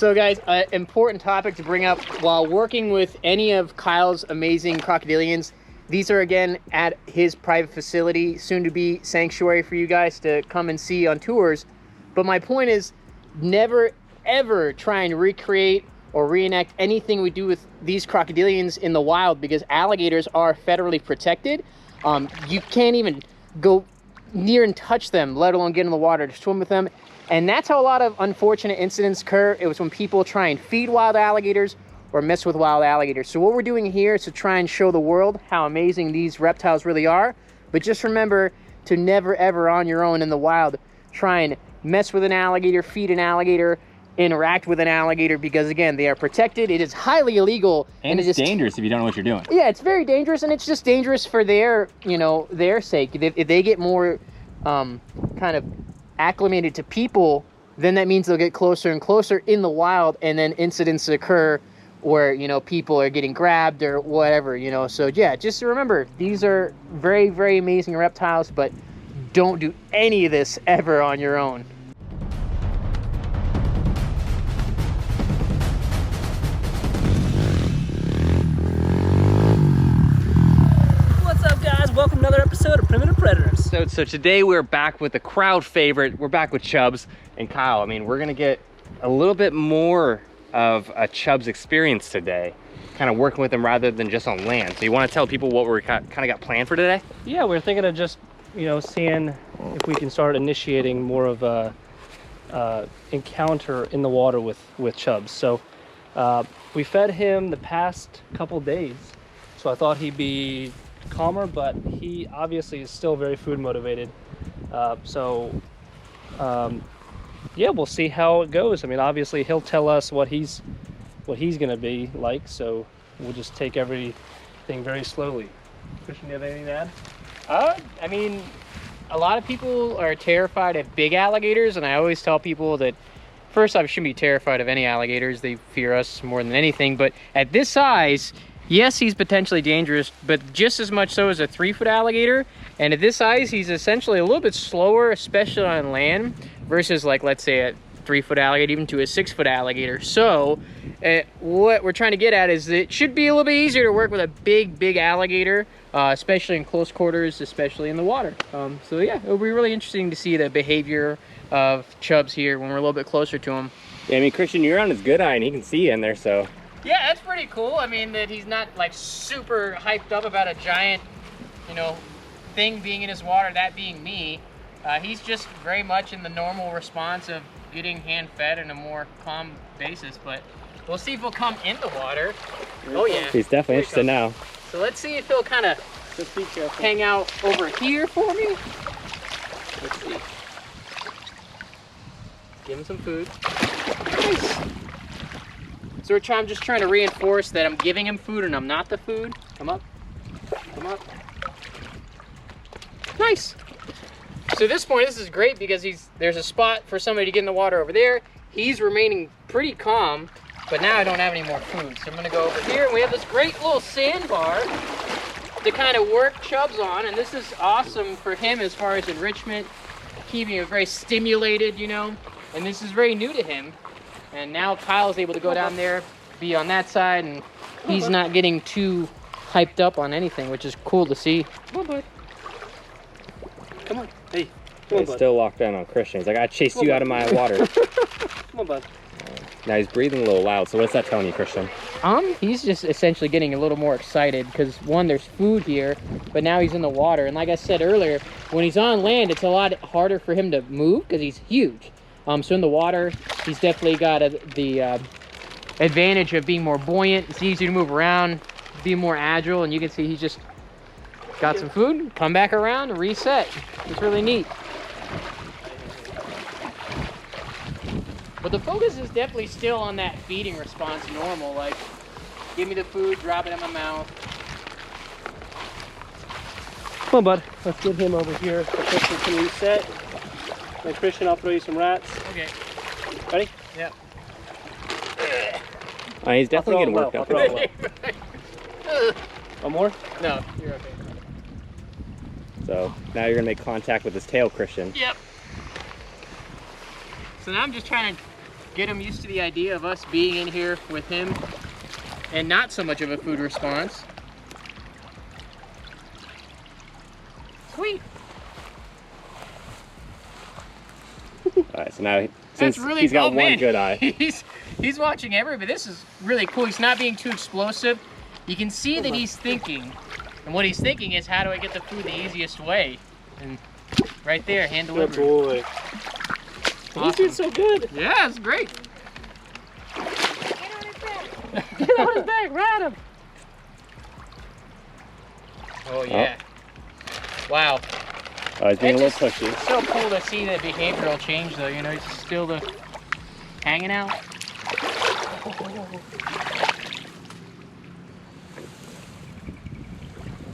So guys, important topic to bring up while working with any of Kyle's amazing crocodilians. These are again at his private facility, soon to be sanctuary for you guys to come and see on tours. But my point is, never ever try and recreate or reenact anything we do with these crocodilians in the wild, because alligators are federally protected. You can't even go near and touch them, let alone get in the water to swim with them. And that's how a lot of unfortunate incidents occur. It was when people try and feed wild alligators or mess with wild alligators. So what we're doing here is to try and show the world how amazing these reptiles really are. But just remember to never ever on your own in the wild try and mess with an alligator, feed an alligator, interact with an alligator, because again, they are protected. It is highly illegal. And it's dangerous if you don't know what you're doing. Yeah, it's very dangerous, and it's just dangerous for their, their sake. If they get more kind of acclimated to people, then that means they'll get closer and closer in the wild, and then incidents occur where people are getting grabbed or whatever. So yeah, just remember, these are very, very amazing reptiles, but don't do any of this ever on your own. Welcome to another episode of Primitive Predators. So today we're back with the crowd favorite. We're back with Chubbs and Kyle. I mean, we're gonna get a little bit more of a Chubbs experience today, kind of working with them rather than just on land. So you want to tell people what we're kind of got planned for today? Yeah, we're thinking of just seeing if we can start initiating more of a encounter in the water with Chubbs. So we fed him the past couple days, so I thought he'd be calmer, but he obviously is still very food motivated. Yeah, we'll see how it goes. I mean, obviously he'll tell us what he's gonna be like, so we'll just take everything very slowly. Christian, do you have anything to add? I mean, a lot of people are terrified of big alligators, and I always tell people that first off, you shouldn't be terrified of any alligators. They fear us more than anything. But at this size, yes, he's potentially dangerous, but just as much so as a 3-foot alligator. And at this size, he's essentially a little bit slower, especially on land, versus like, let's say a 3-foot alligator, even to a 6-foot alligator. So what we're trying to get at is that it should be a little bit easier to work with a big alligator, especially in close quarters, especially in the water. So yeah, it'll be really interesting to see the behavior of Chubbs here when we're a little bit closer to him. Yeah, I mean, Christian, you're on his good eye and he can see you in there, so. Yeah, that's pretty cool. I mean, that he's not like super hyped up about a giant, thing being in his water, that being me. He's just very much in the normal response of getting hand-fed in a more calm basis, but we'll see if he'll come in the water. Oh yeah. He's definitely interested now. So let's see if he'll kind of hang out over here for me. Let's see. Give him some food. Nice. So I'm just trying to reinforce that I'm giving him food and I'm not the food. Come up. Come up. Nice. So at this point, this is great because there's a spot for somebody to get in the water over there. He's remaining pretty calm, but now I don't have any more food. So I'm gonna go over here and we have this great little sandbar to kind of work Chubbs on. And this is awesome for him as far as enrichment, keeping him very stimulated, and this is very new to him. And now Kyle's able to go down there, be on that side, and he's not getting too hyped up on anything, which is cool to see. Come on, bud. Come on. Hey, come on, He's bud. still locked down on Christian. He's like, I chased you out of my water. Come on, bud. Now he's breathing a little loud, so what's that telling you, Christian? He's just essentially getting a little more excited because one, there's food here, but now he's in the water. And like I said earlier, when he's on land, it's a lot harder for him to move because he's huge. So in the water, he's definitely got the advantage of being more buoyant. It's easier to move around, be more agile, and you can see he's just got some food, come back around, and reset. It's really neat. But the focus is definitely still on that feeding response normal, like give me the food, drop it in my mouth. Come on, bud. Let's get him over here so Christian can reset. And Christian, I'll throw you some rats. Okay. Ready? Yep. He's definitely getting worked up. One more? No, you're okay. So now you're gonna make contact with his tail, Christian. Yep. So now I'm just trying to get him used to the idea of us being in here with him and not so much of a food response. Sweet. All right, so now since really, he's got oh, one man. good eye. He's watching everybody. This is really cool. He's not being too explosive. You can see that he's thinking, and what he's thinking is, how do I get the food the easiest way? And right there, hand delivered. Good boy. Awesome. He's doing so good. Yeah, it's great. Get on his back, ride him. Oh yeah. Wow. Oh, he's being a It's little pushy. It's so cool to see the behavioral change, though. You know, he's still hanging out.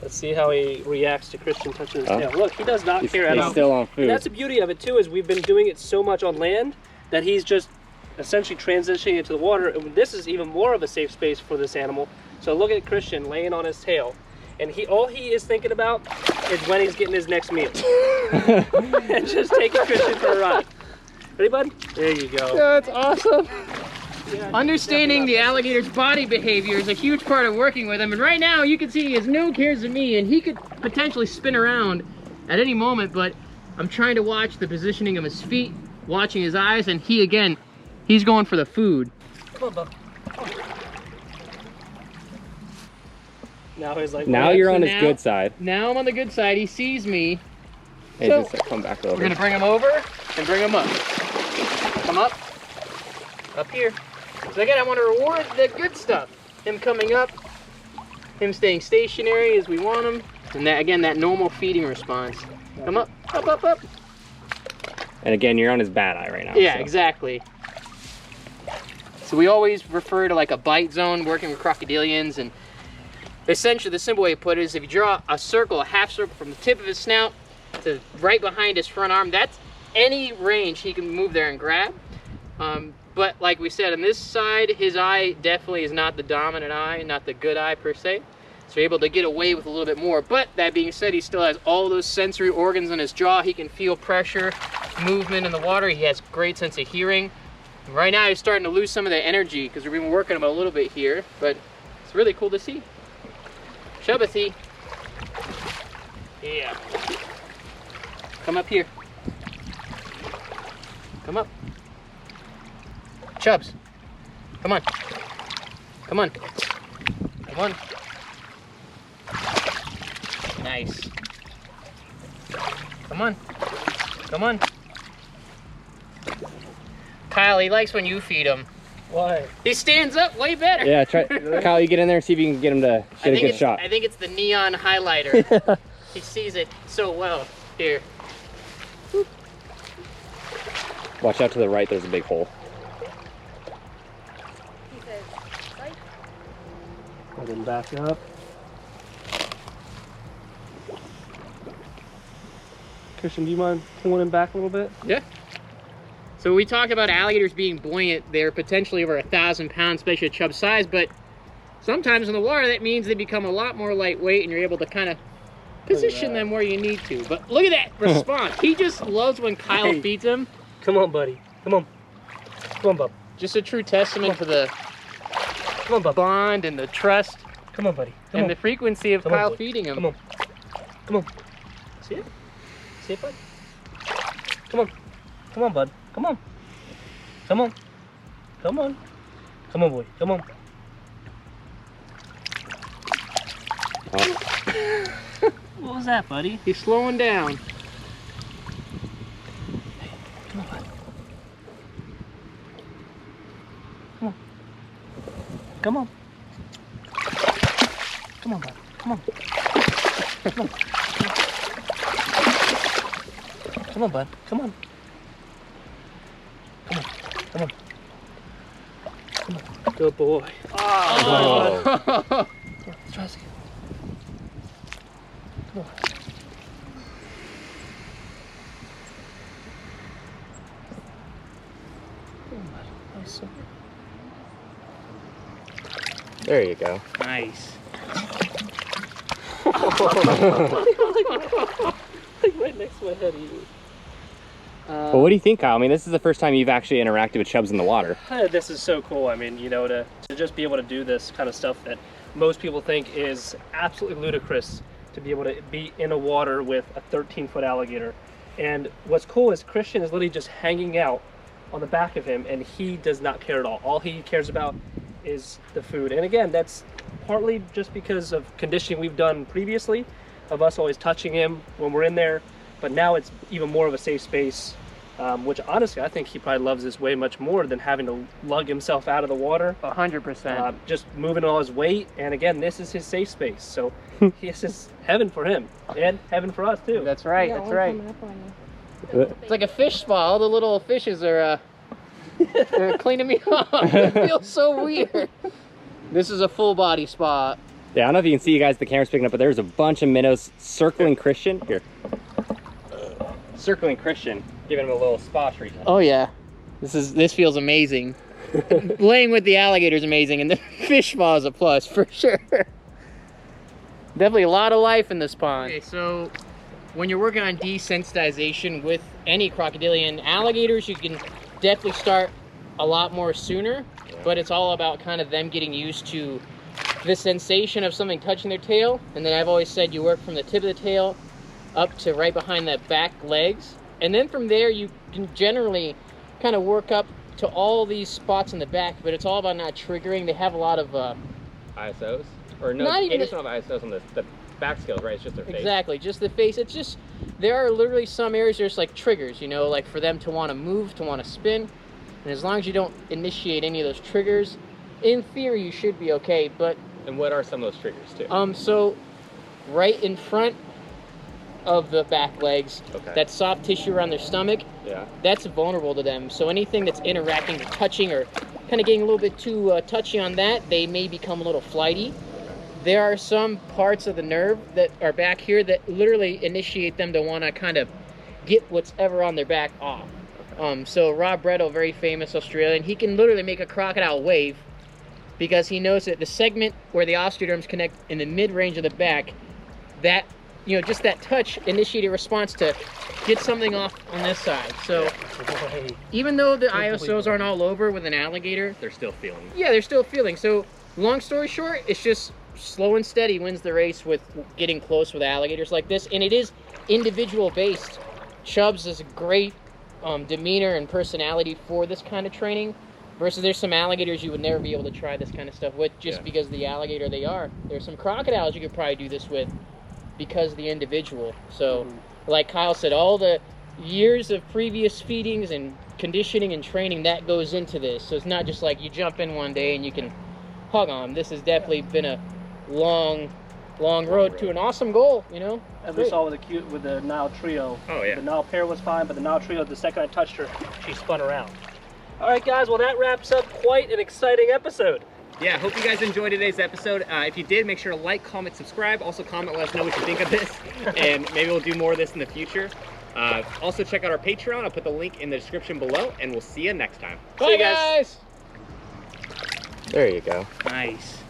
Let's see how he reacts to Christian touching his tail. Look, he does not care at all. He's still on food. And that's the beauty of it too, is we've been doing it so much on land that he's just essentially transitioning into the water. And this is even more of a safe space for this animal. So look at Christian laying on his tail. And all he is thinking about is when he's getting his next meal. And just taking Christian for a ride. Ready, bud? There you go. That's awesome. Yeah, Understanding the alligator's body behavior is a huge part of working with him. And right now, you can see he has no cares of me, and he could potentially spin around at any moment, but I'm trying to watch the positioning of his feet, watching his eyes, and he's going for the food. Come on, bub. Now he's like, Now Yeah, you're so on his now- good side. Now I'm on the good side. He sees me. Hey, So- just come back over. We're gonna bring him over and bring him up. Come up. Up here. So again, I want to reward the good stuff. Him coming up, him staying stationary as we want him, and that again, that normal feeding response. Come up, up, up, up. And again, you're on his bad eye right now. Yeah, so. exactly. So we always refer to like a bite zone working with crocodilians, and essentially the simple way to put it is if you draw a circle, a half circle from the tip of his snout to right behind his front arm, that's any range he can move there and grab. But like we said, on this side, his eye definitely is not the dominant eye, not the good eye per se. So you're able to get away with a little bit more. But that being said, he still has all those sensory organs in his jaw. He can feel pressure, movement in the water. He has great sense of hearing. And right now he's starting to lose some of that energy because we've been working him a little bit here, but it's really cool to see. Chubbs. Yeah. Come up here. Come up. Chubbs. Come on. Come on. Come on. Nice. Come on. Come on. Kyle, he likes when you feed him. why? He stands up way better. Yeah, try. Kyle, you get in there and see if you can get him to get a good shot. I think it's the neon highlighter. He sees it so well. Here. Watch out to the right, there's a big hole. And then back up. Christian, do you mind pulling him back a little bit? Yeah. So we talked about alligators being buoyant. They're potentially over 1,000 pounds, especially at Chubbs size, but sometimes in the water that means they become a lot more lightweight and you're able to kind of position them where you need to. But look at that response. He just loves when Kyle Hey. feeds him. Come on, buddy. Come on. Come on, bub. Just a true testament to the Come on, bub. bond and the trust Come on, buddy. Come and on. the frequency of Come on, Kyle boy. feeding him. Come on. Come on. See it? See it, bud? Come on. Come on, bud. Come on. Come on. Come on. Come on, boy. Come on. What was that, buddy? He's slowing down. Come on, bud. Come on. Come on, bud. Come on. Come on. Come on, bud. Come on. Come on. Come on. Come on. Good boy. Oh. Let's try this again. Come on. Come on, bud. Nice. There you go. Nice. Like right next to my head, you. Well, what do you think, Kyle? I mean, this is the first time you've actually interacted with chubs in the water. This is so cool. I mean, you know, to just be able to do this kind of stuff that most people think is absolutely ludicrous, to be able to be in a water with a 13-foot alligator. And what's cool is Christian is literally just hanging out on the back of him, and he does not care at all. All he cares about is the food. And again, that's partly just because of conditioning we've done previously, of us always touching him when we're in there. But now it's even more of a safe space, which honestly I think he probably loves this way much more than having to lug himself out of the water. 100%. Just moving all his weight, and again, this is his safe space. So this is heaven for him and heaven for us too. That's right. That's right. It's like a fish spa. All the little fishes are they're cleaning me off. It feels so weird. This is a full body spa. Yeah, I don't know if you can see, you guys, the camera's picking up, but there's a bunch of minnows circling Christian. Here. Circling Christian, giving him a little spa treatment. Oh yeah, this feels amazing. Laying with the alligator is amazing, and the fish spa is a plus for sure. Definitely a lot of life in this pond. Okay, so when you're working on desensitization with any crocodilian, alligators, you can definitely start a lot more sooner, but it's all about kind of them getting used to the sensation of something touching their tail. And then I've always said you work from the tip of the tail up to right behind the back legs, and then from there you can generally kind of work up to all these spots in the back, but it's all about not triggering. They have a lot of ISOs? Or no, not even gators don't have ISOs on the back scales, right? It's just their face. Exactly, just the face. It's just, there are literally some areas there's like triggers, you know, like for them to want to move, to want to spin, and as long as you don't initiate any of those triggers, in theory you should be okay. But and what are some of those triggers too? So right in front of the back legs, that soft tissue around their stomach, that's vulnerable to them. So anything that's interacting or touching or kind of getting a little bit too touchy on that, they may become a little flighty. There are some parts of the nerve that are back here that literally initiate them to want to kind of get whatever on their back off. So Rob Bretto, very famous Australian, he can literally make a crocodile wave because he knows that the segment where the osteoderms connect in the mid-range of the back, that, you know, just that touch initiated a response to get something off on this side. So even though the ISOs aren't all over with an alligator, they're still feeling. Yeah, they're still feeling. So long story short, it's just slow and steady wins the race with getting close with alligators like this. And it is individual based. Chubbs is a great demeanor and personality for this kind of training, versus there's some alligators you would never be able to try this kind of stuff with just because of the alligator they are. There's some crocodiles you could probably do this with because of the individual. So like Kyle said, all the years of previous feedings and conditioning and training that goes into this. So it's not just like you jump in one day and you can hug on them. This has definitely been a long road to an awesome goal, you know. As we saw with the Nile trio. Oh yeah. The Nile pair was fine, but the Nile trio, the second I touched her, she spun around. All right, guys. Well, that wraps up quite an exciting episode. Yeah, hope you guys enjoyed today's episode. If you did, make sure to like, comment, subscribe. Also comment, let us know what you think of this, and maybe we'll do more of this in the future. Also check out our Patreon. I'll put the link in the description below, and we'll see you next time. Bye, guys. There you go. Nice.